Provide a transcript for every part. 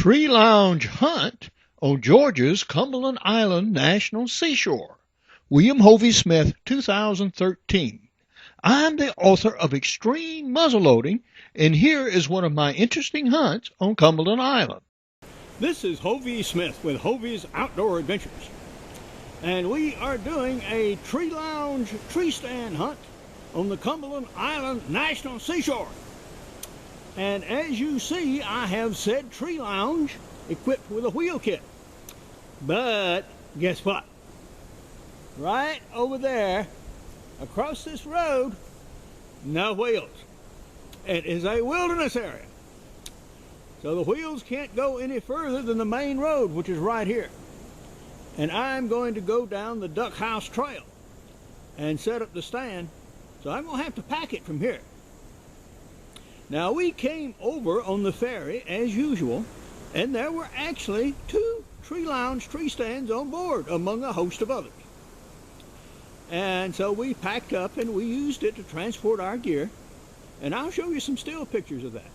tree lounge hunt on Georgia's Cumberland Island National Seashore. William Hovey Smith, 2013. I'm the author of Extreme Muzzleloading, and here is one of my interesting hunts on Cumberland Island. This is Hovey Smith with Hovey's Outdoor Adventures, and we are doing a tree lounge tree stand hunt on the Cumberland Island National Seashore. And as you see, I have said tree lounge equipped with a wheel kit. But guess what? Right over there, across this road, no wheels. It is a wilderness area. So the wheels can't go any further than the main road, which is right here. And I'm going to go down the Duck House Trail and set up the stand. So I'm going to have to pack it from here. Now, we came over on the ferry as usual, and there were actually 2 tree lounge tree stands on board among a host of others. And so we packed up and we used it to transport our gear, and I'll show you some still pictures of that.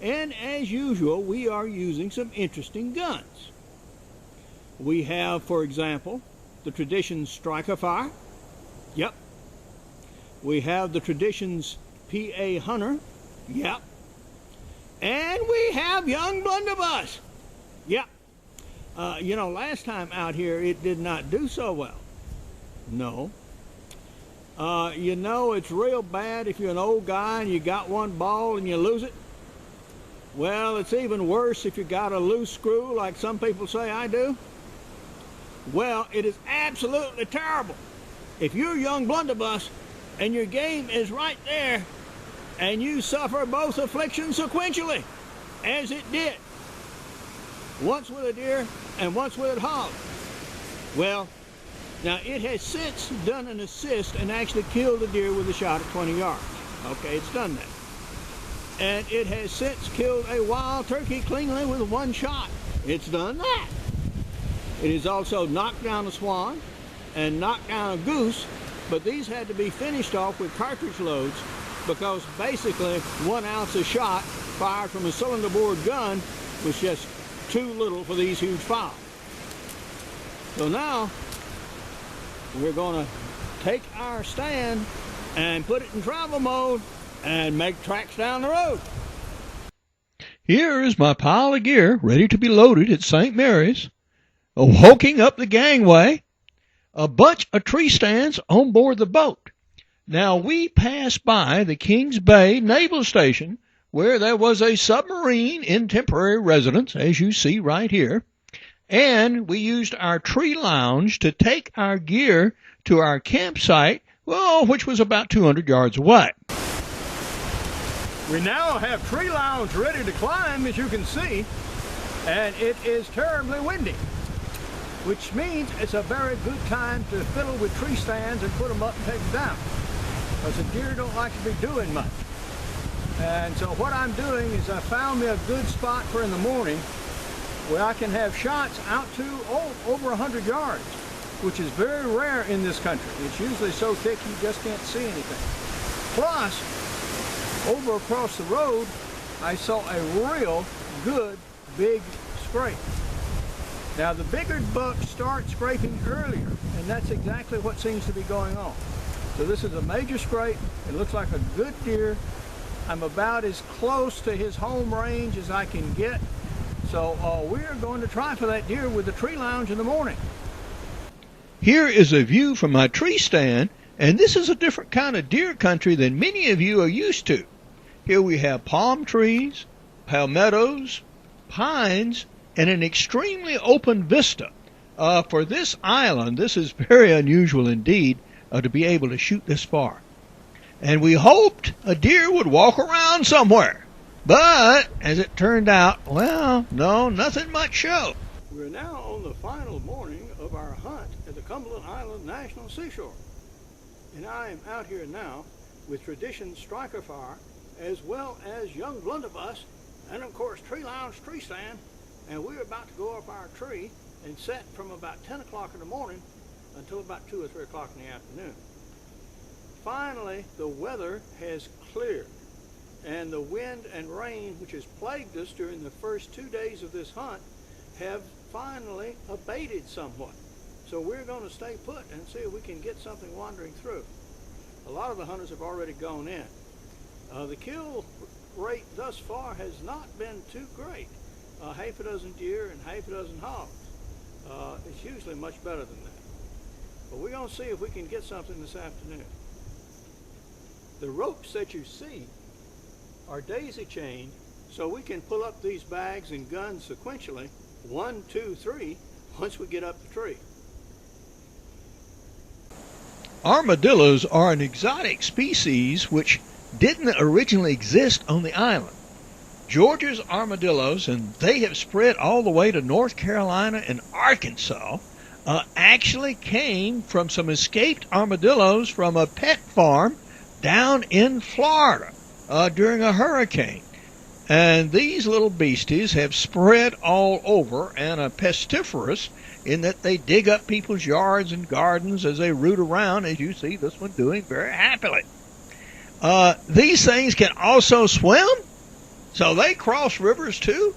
And as usual, we are using some interesting guns. We have, for example, the Traditions Striker Fire. Yep. We have the Traditions PA Hunter. Yep. And we have Young Blunderbuss. Yep. You know, last time out here it did not do so well. No. You know, it's real bad if you're an old guy and you got one ball and you lose it. Well, it's even worse if you got a loose screw like some people say I do. Well, it is absolutely terrible if you're Young Blunderbuss and your game is right there and you suffer both afflictions sequentially, as it did. Once with a deer and once with a hog. Well, now it has since done an assist and actually killed a deer with a shot at 20 yards. Okay, it's done that. And it has since killed a wild turkey cleanly with 1 shot. It's done that. It has also knocked down a swan and knocked down a goose, but these had to be finished off with cartridge loads because basically 1 ounce a shot fired from a cylinder bore gun was just too little for these huge fowls. So now we're going to take our stand and put it in travel mode and make tracks down the road. Here is my pile of gear ready to be loaded at St. Mary's. Walking up the gangway, a bunch of tree stands on board the boat. Now, we passed by the Kings Bay Naval Station, where there was a submarine in temporary residence, as you see right here, and we used our tree lounge to take our gear to our campsite, well, which was about 200 yards away. We now have tree lounge ready to climb, as you can see, and it is terribly windy, which means it's a very good time to fiddle with tree stands and put them up and take them down, because the deer don't like to be doing much. And so what I'm doing is I found me a good spot for in the morning where I can have shots out to over 100 yards, which is very rare in this country. It's usually so thick you just can't see anything. Plus, over across the road, I saw a real good big scrape. Now, the bigger bucks start scraping earlier, and that's exactly what seems to be going on. So this is a major scrape. It looks like a good deer. I'm about as close to his home range as I can get. So we're going to try for that deer with the tree lounge in the morning. Here is a view from my tree stand, and this is a different kind of deer country than many of you are used to. Here we have palm trees, palmettos, pines, and an extremely open vista. For this island, this is very unusual indeed to be able to shoot this far. And we hoped a deer would walk around somewhere. But, as it turned out, well, no, nothing much showed. We're now on the final morning of our hunt at the Cumberland Island National Seashore. And I am out here now with Traditions Striker Fire, as well as Young Blunderbuss, and of course Tree Lounge Tree Stand. And we're about to go up our tree and set from about 10 o'clock in the morning until about 2 or 3 o'clock in the afternoon. Finally, the weather has cleared. and the wind and rain which has plagued us during the first 2 days of this hunt have finally abated somewhat. So we're going to stay put and see if we can get something wandering through. A lot of the hunters have already gone in. The kill rate thus far has not been too great. Half a dozen deer and half a dozen hogs. It's usually much better than that. But we're going to see if we can get something this afternoon. The ropes that you see are daisy chained, so we can pull up these bags and guns sequentially, 1, 2, 3, once we get up the tree. Armadillos are an exotic species which didn't originally exist on the island. Georgia's armadillos, and they have spread all the way to North Carolina and Arkansas, actually came from some escaped armadillos from a pet farm down in Florida during a hurricane. And these little beasties have spread all over and are pestiferous in that they dig up people's yards and gardens as they root around, as you see this one doing very happily. These things can also swim, so they cross rivers too.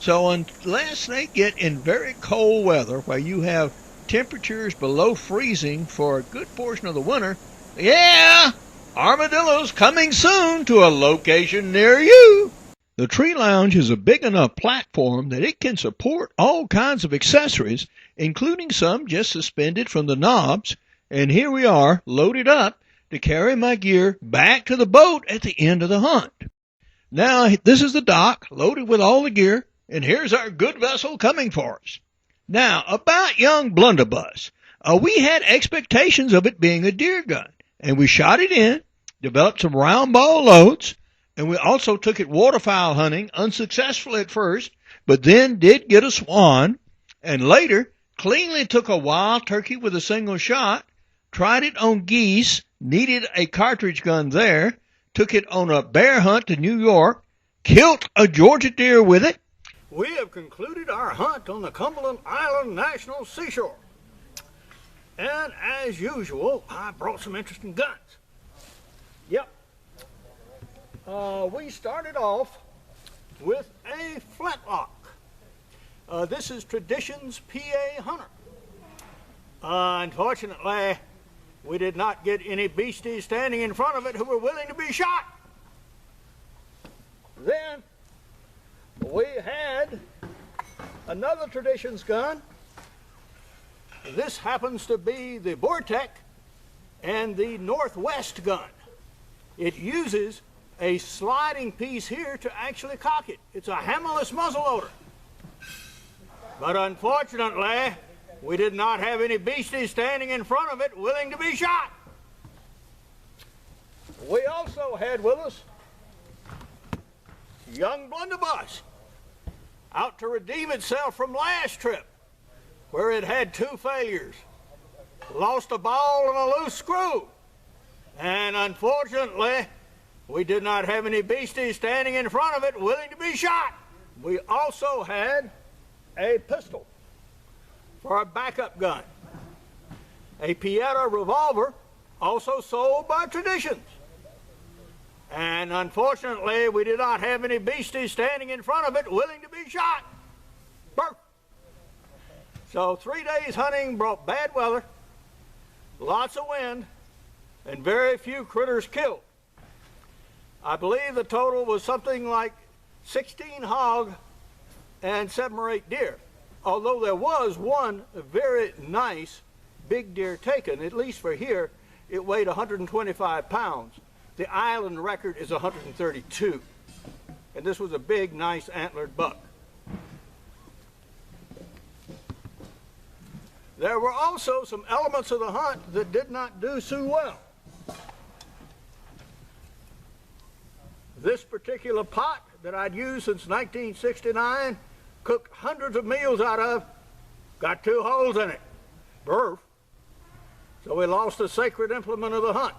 So unless they get in very cold weather where you have temperatures below freezing for a good portion of the winter, yeah, armadillos coming soon to a location near you. The tree lounge is a big enough platform that it can support all kinds of accessories, including some just suspended from the knobs, and here we are loaded up to carry my gear back to the boat at the end of the hunt. Now, this is the dock loaded with all the gear, and here's our good vessel coming for us. Now, about young blunderbuss, we had expectations of it being a deer gun, and we shot it in, developed some round ball loads, and we also took it waterfowl hunting, unsuccessfully at first, but then did get a swan, and later cleanly took a wild turkey with a single shot, tried it on geese, needed a cartridge gun there, took it on a bear hunt to New York, killed a Georgia deer with it. We have concluded our hunt on the Cumberland Island National Seashore. And as usual, I brought some interesting guns. Yep. We started off with a flintlock. This is Tradition's PA Hunter. Unfortunately, we did not get any beasties standing in front of it who were willing to be shot. Then we had another Tradition's gun. This happens to be the Vortec and the Northwest gun. It uses a sliding piece here to actually cock it. It's a hammerless muzzleloader. But unfortunately, we did not have any beasties standing in front of it willing to be shot. We also had with us young blunderbuss, out to redeem itself from last trip, where it had 2 failures. Lost a ball and a loose screw. And unfortunately, we did not have any beasties standing in front of it willing to be shot. We also had a pistol for a backup gun. A Pieta revolver, also sold by Traditions. And unfortunately, we did not have any beasties standing in front of it willing to be shot. Burp. So 3 days hunting brought bad weather, lots of wind, and very few critters killed. I believe the total was something like 16 hog and 7 or 8 deer. Although there was one very nice big deer taken, at least for here, it weighed 125 pounds. The island record is 132. And this was a big, nice antlered buck. There were also some elements of the hunt that did not do so well. This particular pot that I'd used since 1969, cooked hundreds of meals out of, got 2 holes in it. Burf. So we lost the sacred implement of the hunt.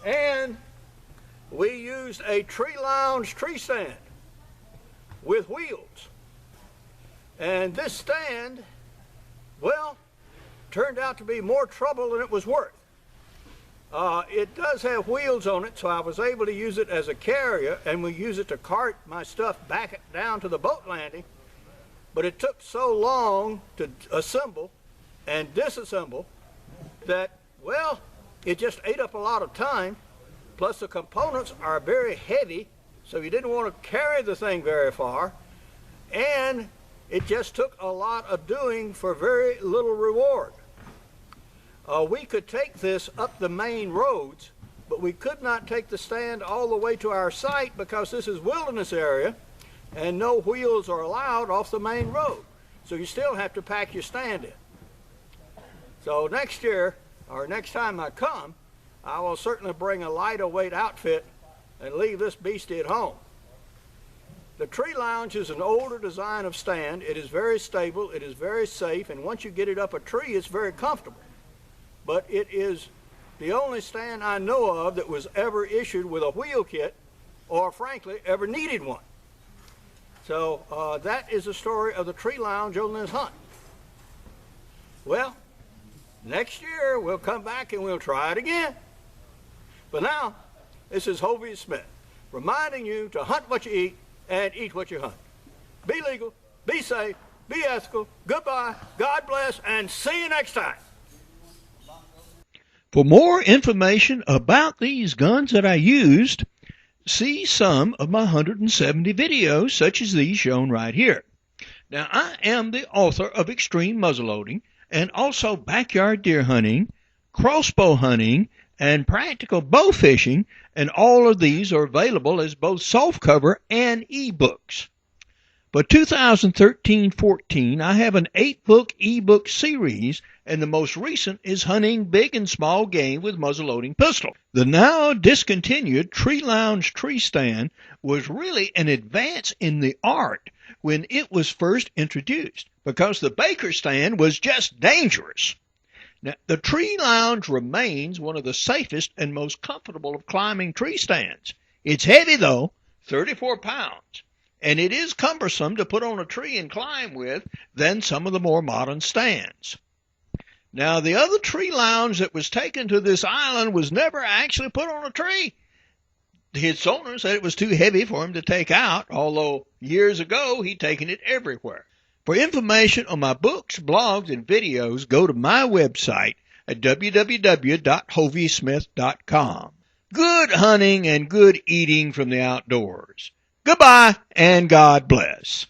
And we used a tree lounge tree stand with wheels. And this stand, well, turned out to be more trouble than it was worth. It does have wheels on it, so I was able to use it as a carrier, and we use it to cart my stuff back down to the boat landing. But it took so long to assemble and disassemble that, well, it just ate up a lot of time. Plus the components are very heavy, so you didn't want to carry the thing very far. And it just took a lot of doing for very little reward. We could take this up the main roads, but we could not take the stand all the way to our site because this is wilderness area and no wheels are allowed off the main road. So you still have to pack your stand in. So next year, or next time I come, I will certainly bring a lighter weight outfit and leave this beastie at home. The Tree Lounge is an older design of stand. It is very stable, it is very safe, and once you get it up a tree, it's very comfortable. But it is the only stand I know of that was ever issued with a wheel kit, or frankly, ever needed one. So that is the story of the Tree Lounge on this hunt. Well, next year we'll come back and we'll try it again. But now, this is Hovey Smith, reminding you to hunt what you eat and eat what you hunt. Be legal, be safe, be ethical, goodbye, God bless, and see you next time. For more information about these guns that I used, see some of my 170 videos, such as these shown right here. Now, I am the author of Extreme Muzzleloading and also Backyard Deer Hunting, Crossbow Hunting, and Practical Bow Fishing, and all of these are available as both softcover and ebooks. For 2013-14, I have an 8-book ebook series, and the most recent is Hunting Big and Small Game with Muzzleloading Pistol. The now discontinued Tree Lounge tree stand was really an advance in the art when it was first introduced, because the Baker stand was just dangerous. Now, the Tree Lounge remains one of the safest and most comfortable of climbing tree stands. It's heavy, though, 34 pounds. And it is cumbersome to put on a tree and climb with than some of the more modern stands. Now, the other Tree Lounge that was taken to this island was never actually put on a tree. Its owner said it was too heavy for him to take out, although years ago he'd taken it everywhere. For information on my books, blogs, and videos, go to my website at www.hoveysmith.com. Good hunting and good eating from the outdoors. Goodbye, and God bless.